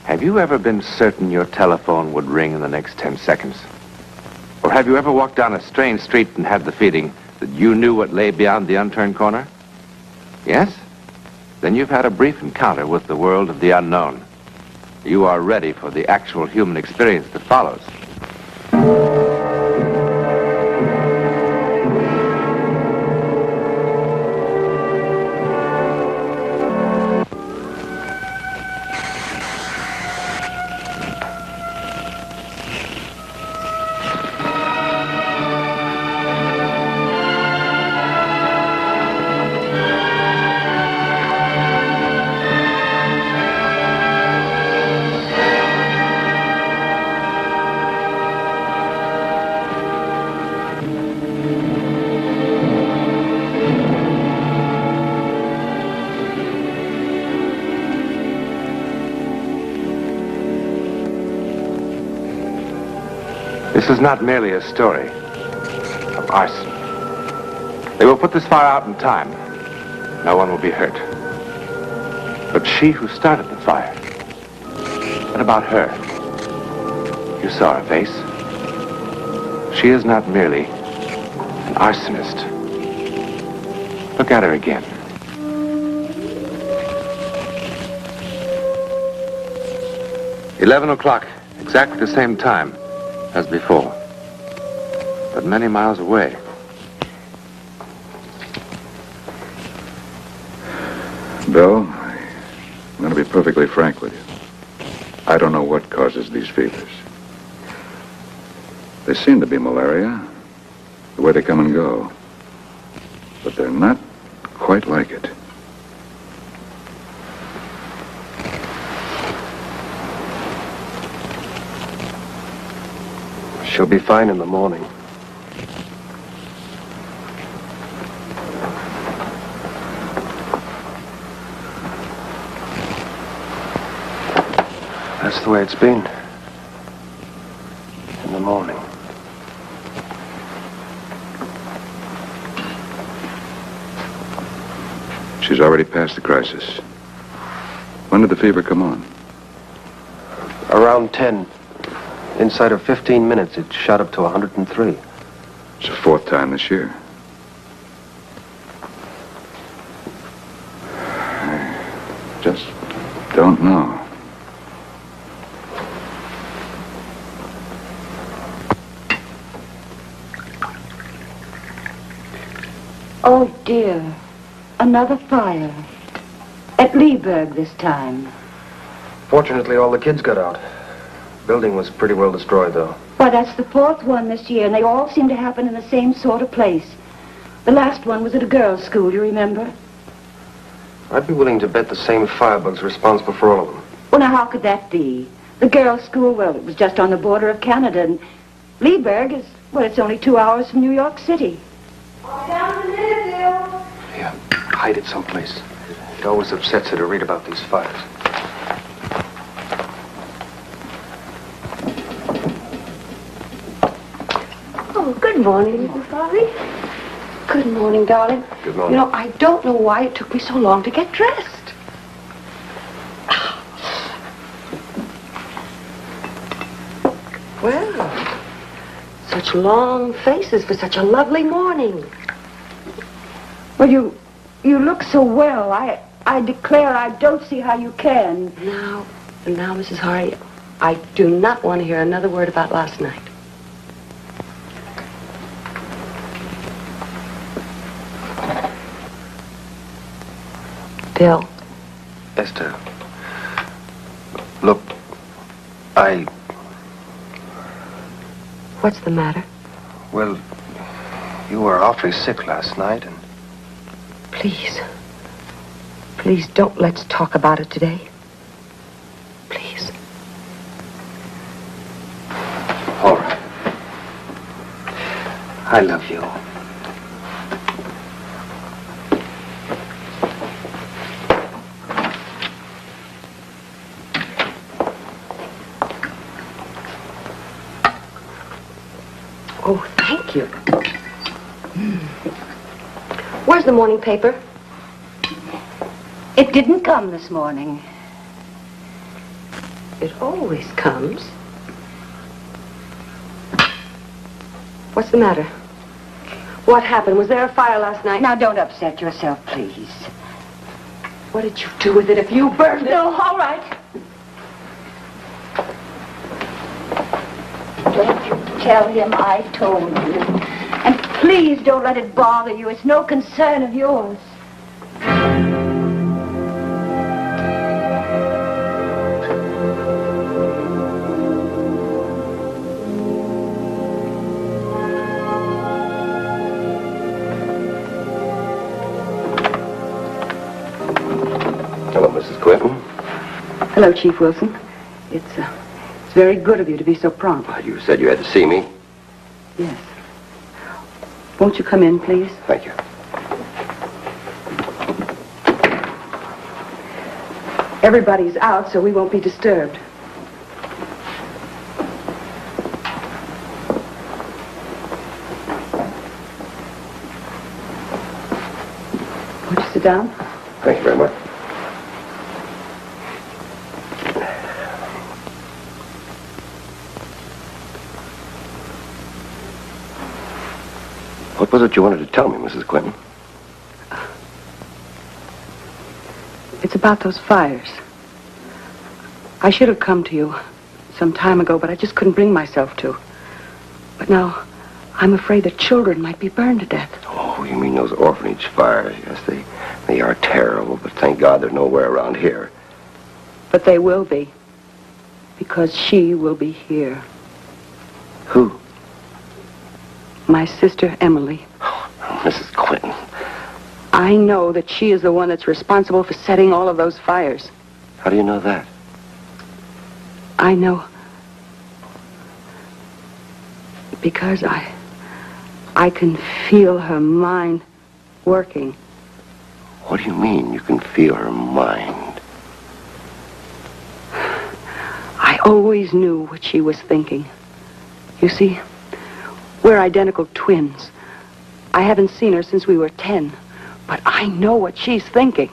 Have you ever been certain your telephone would ring in the next 10 seconds? Or have you ever walked down a strange street and had the feeling that you knew what lay beyond the unturned corner? Yes? Then you've had a brief encounter with the world of the unknown. You are ready for the actual human experience that follows. This is not merely a story of arson. They will put this fire out in time. No one will be hurt. But she who started the fire, what about her? You saw her face. She is not merely an arsonist. Look at her again. $11 exactly the same time as before, but many miles away. Bill, I'm going to be perfectly frank with you. I don't know what causes these fevers. They seem to be malaria, the way they come and go. But they're not quite like it. She'll be fine in the morning. That's the way it's been. In the morning. She's already past the crisis. When did the fever come on? Around 10. Inside of 15 minutes, it shot up to 103. It's the fourth time this year. I just don't know. Oh, dear. Another fire. At Leeburg this time. Fortunately, all the kids got out. Building was pretty well destroyed, though. Why, that's the fourth one this year, and they all seem to happen in the same sort of place. The last one was at a girls' school, you remember? I'd be willing to bet the same firebug's responsible for all of them. Well, now, how could that be? The girls' school, well, it was just on the border of Canada, and Leeburg is, well, it's only 2 hours from New York City. Down the minute, Bill. Yeah, hide it someplace. It always upsets her to read about these fires. Oh, good morning, Mrs. Bobby. Good morning, darling. Good morning. You know, I don't know why it took me so long to get dressed. Well, such long faces for such a lovely morning. Well, you look so well. I declare I don't see how you can. Now, Mrs. Hardy, I do not want to hear another word about last night. Bill. Esther. Look, What's the matter? Well, you were awfully sick last night, and... Please don't let's talk about it today. Please. All right. I love you. Oh, thank you. Where's the morning paper? It didn't come this morning. It always comes. What's the matter? What happened? Was there a fire last night? Now, don't upset yourself, please. What did you do with it if you burned it? No, all right. Don't you tell him I told you. And please don't let it bother you. It's no concern of yours. Hello, Mrs. Quinton. Hello, Chief Wilson. It's very good of you to be so prompt. You said you had to see me. Yes. Won't you come in, please? Thank you. Everybody's out, so we won't be disturbed. Won't you sit down? Thank you very much. What was it you wanted to tell me, Mrs. Quinton? It's about those fires. I should have come to you some time ago, but I just couldn't bring myself to. But now, I'm afraid that children might be burned to death. Oh, you mean those orphanage fires? Yes, they are terrible, but thank God they're nowhere around here. But they will be. Because she will be here. Who? My sister, Emily. Oh, Mrs. Quinton. I know that she is the one that's responsible for setting all of those fires. How do you know that? I know. Because I can feel her mind working. What do you mean you can feel her mind? I always knew what she was thinking. You see, we're identical twins. I haven't seen her since we were 10, but I know what she's thinking.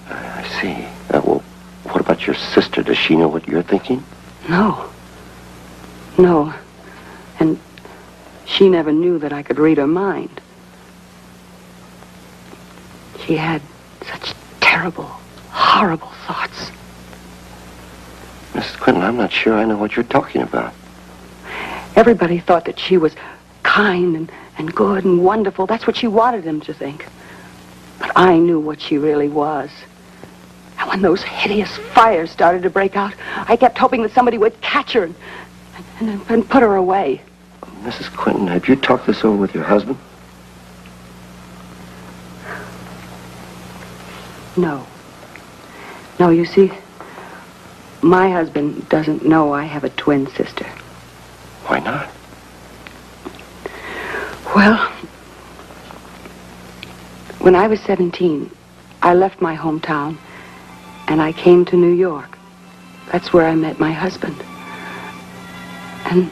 I see. Well, what about your sister? Does she know what you're thinking? No. No. And she never knew that I could read her mind. She had such terrible, horrible thoughts. Mrs. Quinton, I'm not sure I know what you're talking about. Everybody thought that she was kind and good and wonderful. That's what she wanted them to think. But I knew what she really was. And when those hideous fires started to break out, I kept hoping that somebody would catch her and put her away. Mrs. Quinton, have you talked this over with your husband? No. No, you see, my husband doesn't know I have a twin sister. Why not? Well, when I was 17, I left my hometown and I came to New York. That's where I met my husband. And,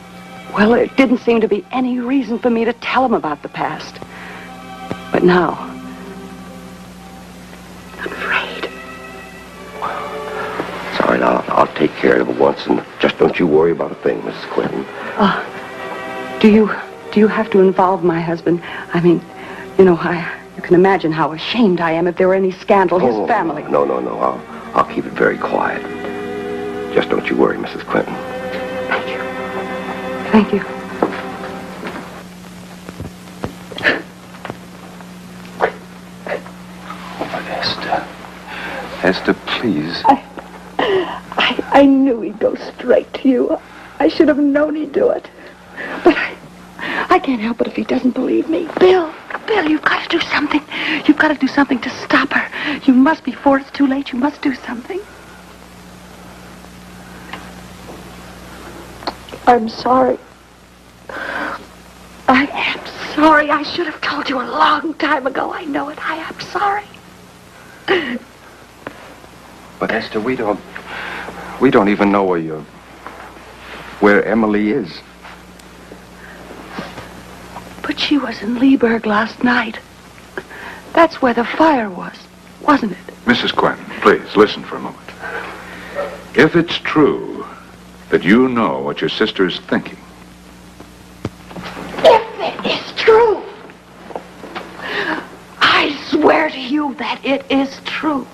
well, there didn't seem to be any reason for me to tell him about the past. But now, I'm afraid. It's all right, I'll take care of it once, and just don't you worry about a thing, Mrs. Quinton. Do you have to involve my husband? I mean, you know, you can imagine how ashamed I am if there were any scandal. His family. No. I'll keep it very quiet. Just don't you worry, Mrs. Quinton. Thank you. Thank you. Esther. Esther, please. I knew he'd go straight to you. I should have known he'd do it. But I can't help it if he doesn't believe me. Bill, you've got to do something. You've got to do something to stop her. You must, before it's too late, you must do something. I'm sorry. I am sorry. I should have told you a long time ago. I know it. I am sorry. But Esther, we don't even know where Emily is. But she was in Leeburg last night. That's where the fire was, wasn't it? Mrs. Quinton, please, listen for a moment. If it's true that you know what your sister is thinking, If it is true, I swear to you that it is true.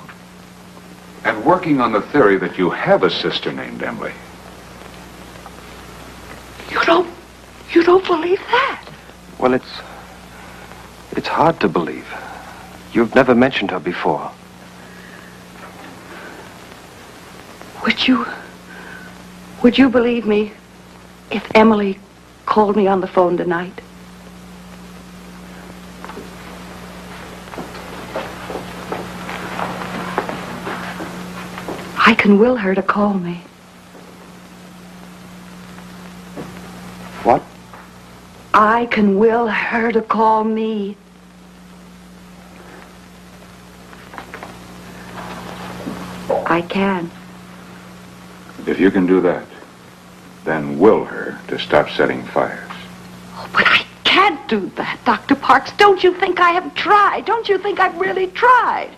and working on the theory that you have a sister named Emily, You don't believe that? Well, it's hard to believe. You've never mentioned her before. Would you believe me if Emily called me on the phone tonight? I can will her to call me. What? I can will her to call me. I can. if you can do that, then will her to stop setting fires. Oh, but I can't do that, Dr. Parks. Don't you think I have tried? Don't you think I've really tried?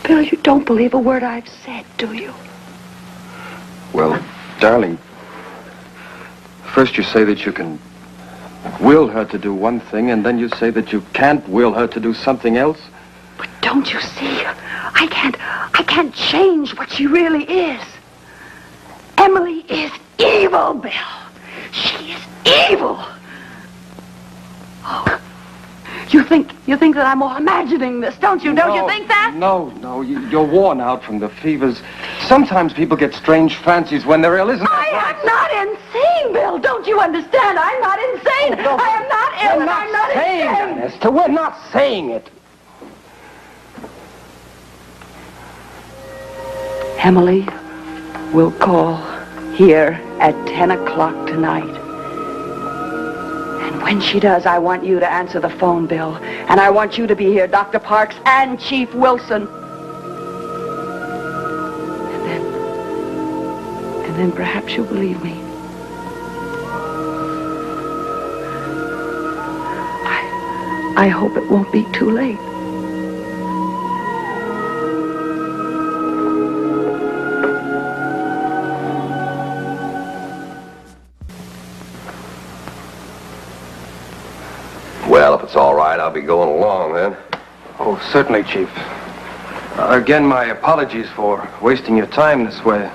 Bill, you don't believe a word I've said, do you? Well, darling, first you say that you can will her to do one thing, and then you say that you can't will her to do something else. But don't you see? I can't change what she really is. Emily is evil, Bill. She is evil. Oh, you think that I'm all imagining this, don't you? Don't you think that? No, you're worn out from the fevers. Sometimes people get strange fancies when they're ill, isn't that I right? am not insane, Bill. Don't you understand? I'm not insane. I am not ill, We're and I'm not saying insane. that, Esther. We're not saying it. Emily will call here at 10 o'clock tonight. And when she does, I want you to answer the phone, Bill. And I want you to be here, Dr. Parks and Chief Wilson. And then perhaps you'll believe me. I hope it won't be too late. Well, if it's all right, I'll be going along then. Oh, certainly, Chief. Again, my apologies for wasting your time this way.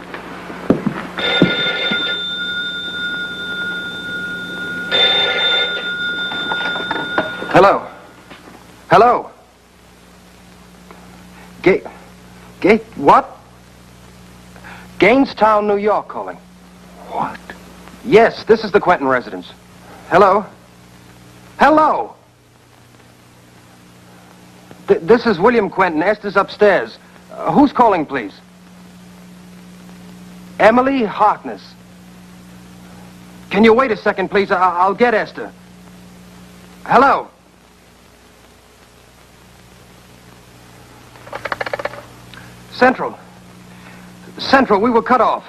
Hello? Hello? Gate, what? Gainestown, New York calling. What? Yes, this is the Quentin residence. Hello? Hello? This is William Quentin. Esther's upstairs. Who's calling, please? Emily Harkness. Can you wait a second, please? I'll get Esther. Hello? Central. Central, we were cut off.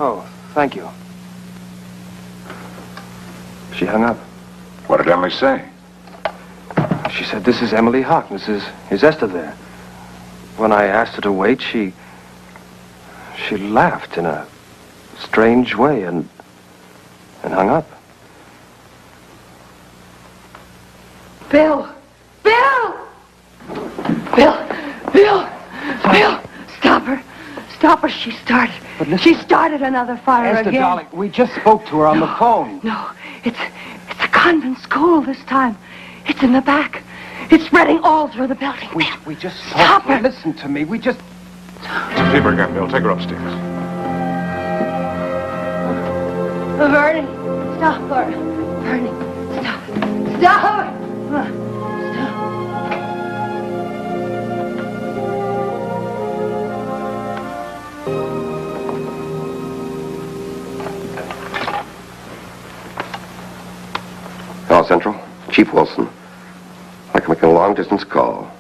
Oh, thank you. She hung up. What did Emily say? She said, "This is Emily Harkness. Is Esther there?" When I asked her to wait, she laughed in a strange way and hung up. Bill! Stop her. Stop her. She started another fire Esther, again. darling, we just spoke to her on the phone. No, it's a convent school this time. It's in the back. It's spreading all through the building. We just Stop talked. her. Listen to me. We just... Leave her again, Bill. Take her upstairs. Vernie, stop her. Vernie, stop. Stop her. Come on. Hello, Central. Chief Wilson. I'd like to make a long-distance call.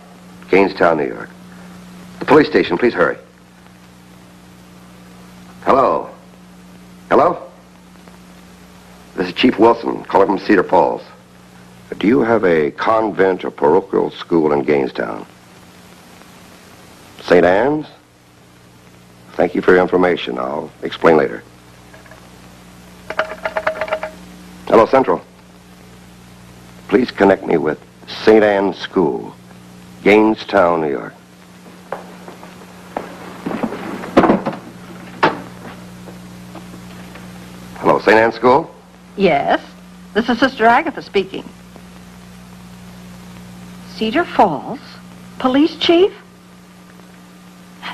Gainestown, New York. The police station, please hurry. Hello? Hello? This This is Chief Wilson, calling from Cedar Falls. Do you have a convent or parochial school in Gainestown? St. Anne's? Thank you for your information. I'll explain later. Hello, Central. Please connect me with St. Anne's School, Gainestown, New York. Hello, St. Anne's School? Yes, this is Sister Agatha speaking. Cedar Falls? Police chief?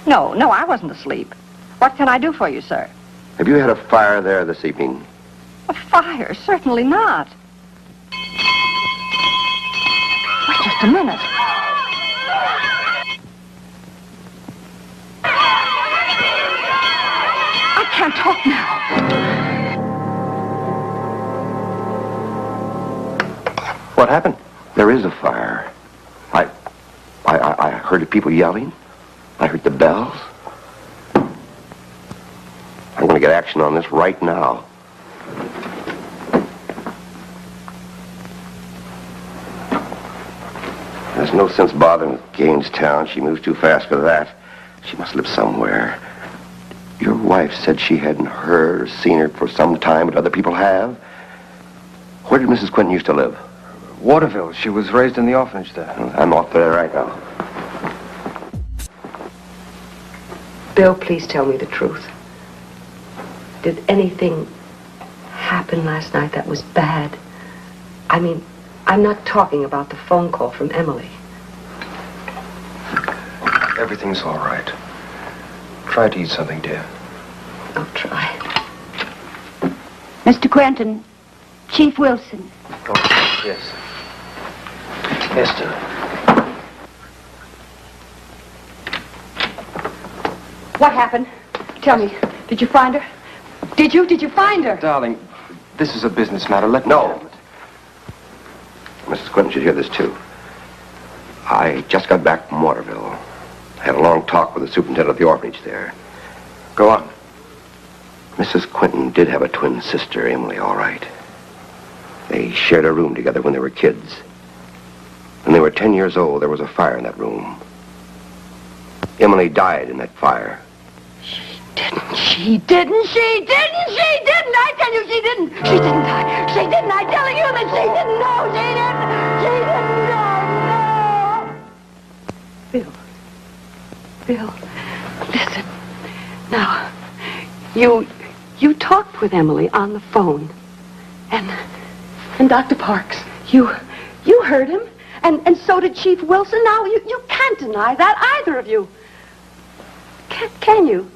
No, I wasn't asleep. What can I do for you, sir? Have you had a fire there this evening? A fire? Certainly not. Wait just a minute. I can't talk now. What happened? There is a fire. I heard the people yelling. I heard the bells. I'm going to get action on this right now. There's no sense bothering with Gainestown. She moves too fast for that. She must live somewhere. Your wife said she hadn't heard or seen her for some time, but other people have. Where did Mrs. Quentin used to live? Waterville. She was raised in the orphanage there. I'm off there right now. Bill, please tell me the truth. Did anything happen last night that was bad? I mean, I'm not talking about the phone call from Emily. Everything's all right. Try to eat something, dear. I'll try. Mr. Quentin, Chief Wilson. Oh, yes. Esther. What happened? Tell me. Did you find her? Did you find her? Darling, this is a business matter. Let me No. handle it. Mrs. Quentin should hear this, too. I just got back from Waterville. I had a long talk with the superintendent of the orphanage there. Go on. Mrs. Quentin did have a twin sister, Emily, all right. They shared a room together when they were kids. When they were 10 years old, there was a fire in that room. Emily died in that fire. She didn't. I tell you, she didn't. She didn't die. She didn't. I'm telling you that she didn't. No, she didn't. No. Bill, listen. Now, you talked with Emily on the phone. And Dr. Parks, you heard him. And so did Chief Wilson. Now, you can't deny that, either of you. Can you?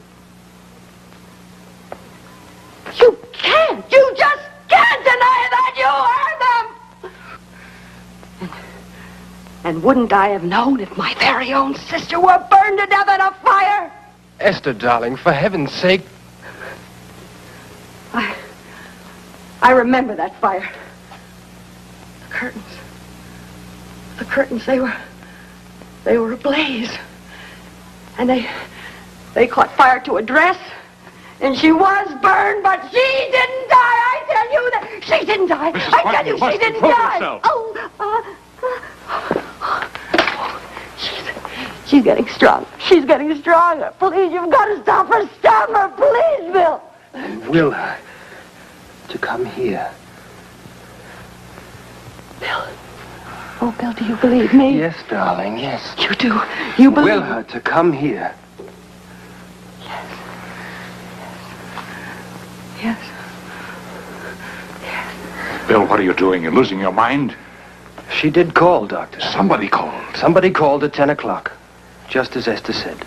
You can't. You just can't deny that you heard them. And wouldn't I have known if my very own sister were burned to death in a fire? Esther, darling, for heaven's sake. I remember that fire. The curtains, they were ablaze. And they caught fire to a dress. And she was burned, but she didn't die. I tell you that she didn't die. I tell you, she didn't die. She's getting strong. She's getting stronger. Please, you've got to stop her. Stop her, please, Bill. Will her to come here. Bill. Oh, Bill, do you believe me? Yes, darling, yes. You do. You believe. Will her to come here. Yes. Bill, what are you doing? You're losing your mind? She did call, Doctor. Somebody called. Somebody called at 10 o'clock, just as Esther said.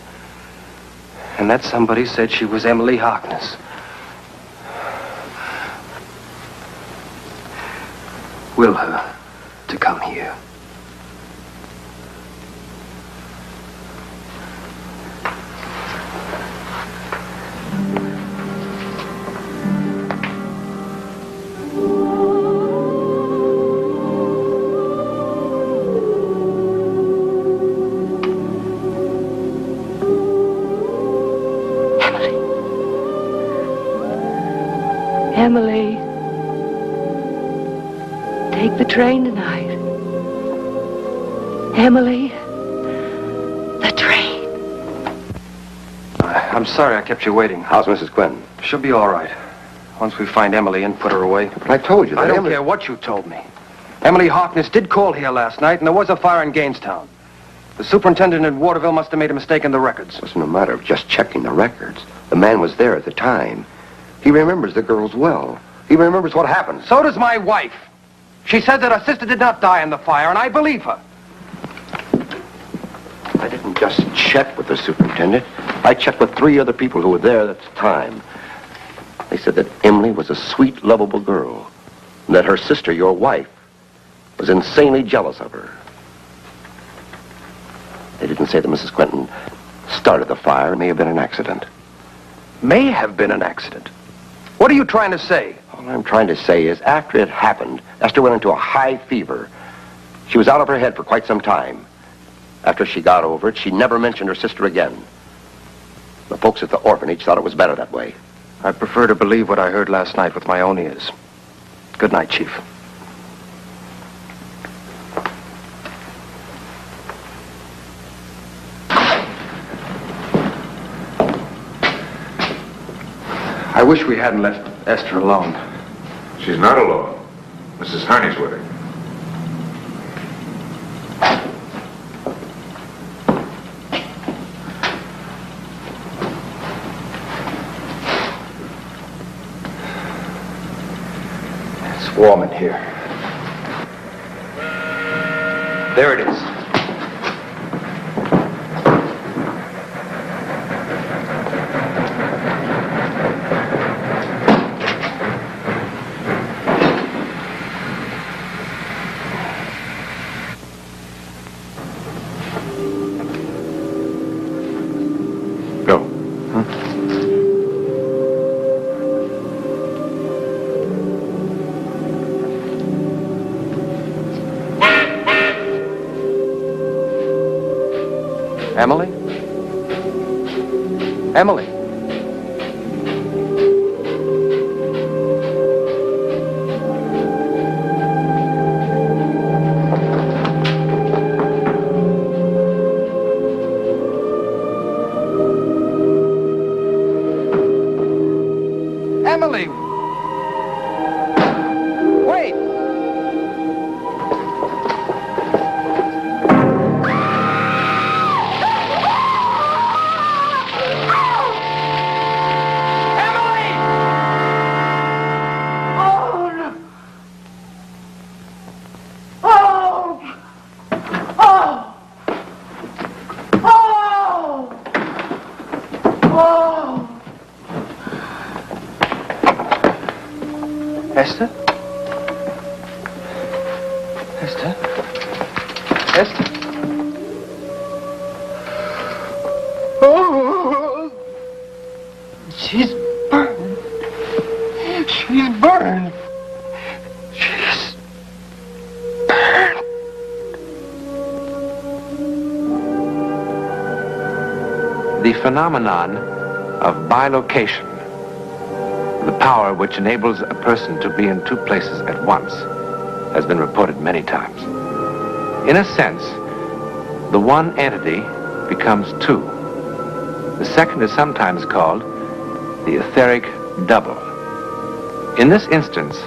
And that somebody said she was Emily Harkness. Will her to come here. Emily. take the train tonight. Emily, the train. I'm sorry I kept you waiting. How's Mrs. Quentin? She'll be all right. Once we find Emily and put her away. But I told you that I don't Emily... care what you told me. Emily Harkness did call here last night, and there was a fire in Gainestown. The superintendent in Waterville must have made a mistake in the records. It wasn't a matter of just checking the records. The man was there at the time. He remembers the girls well. He remembers what happened. So does my wife. She said that her sister did not die in the fire, and I believe her. I didn't just check with the superintendent. I checked with 3 other people who were there at the time. They said that Emily was a sweet, lovable girl, and that her sister, your wife, was insanely jealous of her. They didn't say that Mrs. Quentin started the fire. It may have been an accident. May have been an accident. What are you trying to say? All I'm trying to say is, after it happened, Esther went into a high fever. She was out of her head for quite some time. After she got over it, she never mentioned her sister again. The folks at the orphanage thought it was better that way. I prefer to believe what I heard last night with my own ears. Good night, Chief. I wish we hadn't left Esther alone. She's not alone. Mrs. Harney's with her. It's warm in here. There it is. Go. Emily? Emily? Emily! Wait! Esther? Esther? Esther? Oh! She's burned. She's burned. She's burned. The phenomenon of bilocation, the power which enables a person to be in 2 places at once, has been reported many times. In a sense, the one entity becomes 2. The second is sometimes called the etheric double. In this instance,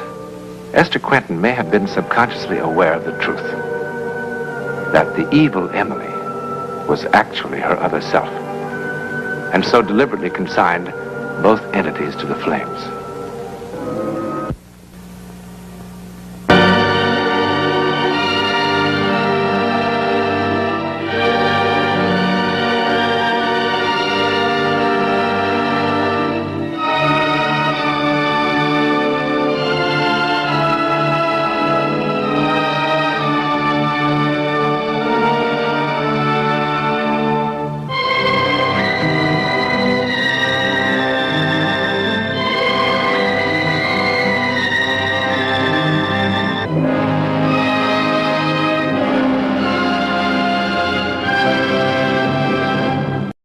Esther Quentin may have been subconsciously aware of the truth, that the evil Emily was actually her other self, and so deliberately consigned both entities to the flames.